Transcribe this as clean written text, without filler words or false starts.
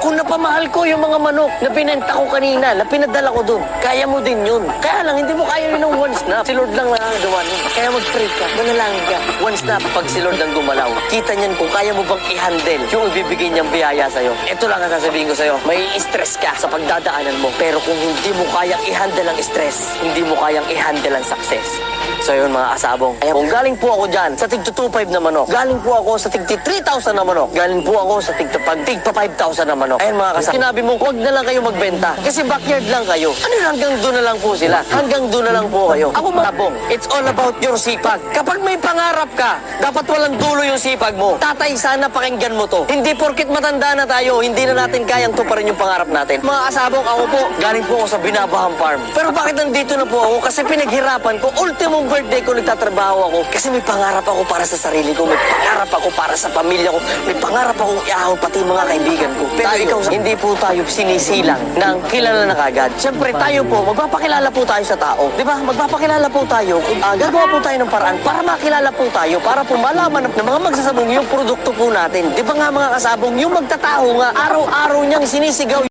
Kung napamahal ko yung mga manok na binenta ko kanina, na pinadala ko dun, kaya mo din yun. Kaya lang, hindi mo kaya yun ng one snap. Si Lord lang nakagawa nun. Kaya mag-pray ka, manalangin ka. One snap, pag si Lord ang gumalaw, kita niyan kung kaya mo bang i-handle yung ibibigay niyang biyaya sa'yo. Ito lang ang sasabihin ko sa'yo, may stress ka sa pagdadaanan mo. Pero kung hindi mo kayang i-handle ang stress, hindi mo kayang i-handle ang success. So yun mga kasabong. Kaya kung galing po ako dyan sa tig 2.5 na manok, galing po ako sa tig 3,000 na manok, galing po ako sa tig 5,000 na manok. Ayun mga kasabong, sinabi mo, huwag na lang kayo magbenta. Kasi backyard lang kayo. Ano yun, hanggang doon na lang po sila. Hanggang doon na lang po kayo. Ako masabong, it's all about your sipag. Kapag may pangarap ka, dapat walang dulo yung sipag mo. Tatay, sana pakinggan mo to. Hindi porkit matanda na tayo, hindi na natin kayang tuparin yung pangarap natin. Mga kasabong, ako po, galing po ako sa Binabahan Farm. Pero bakit nandito na po ako? Kasi pinaghirapan ko. Ultimong birthday ko nagtatrabaho ako. Kasi may pangarap ako para sa sarili ko. May pangarap ako para sa pamilya ko. May pangarap akong iahon pati mga kaibigan ko. Pero ikaw, hindi po tayo sinisilang ng kilala na kagad. Siyempre tayo po, magpapakilala po tayo sa tao. Di ba? Magpapakilala po tayo. Gagawa po tayo ng paraan para makilala po tayo. Para po malaman ng mga magsasabong yung produkto po natin. Di ba nga mga kasabong, yung magtataho nga, araw-araw niyang sinisigaw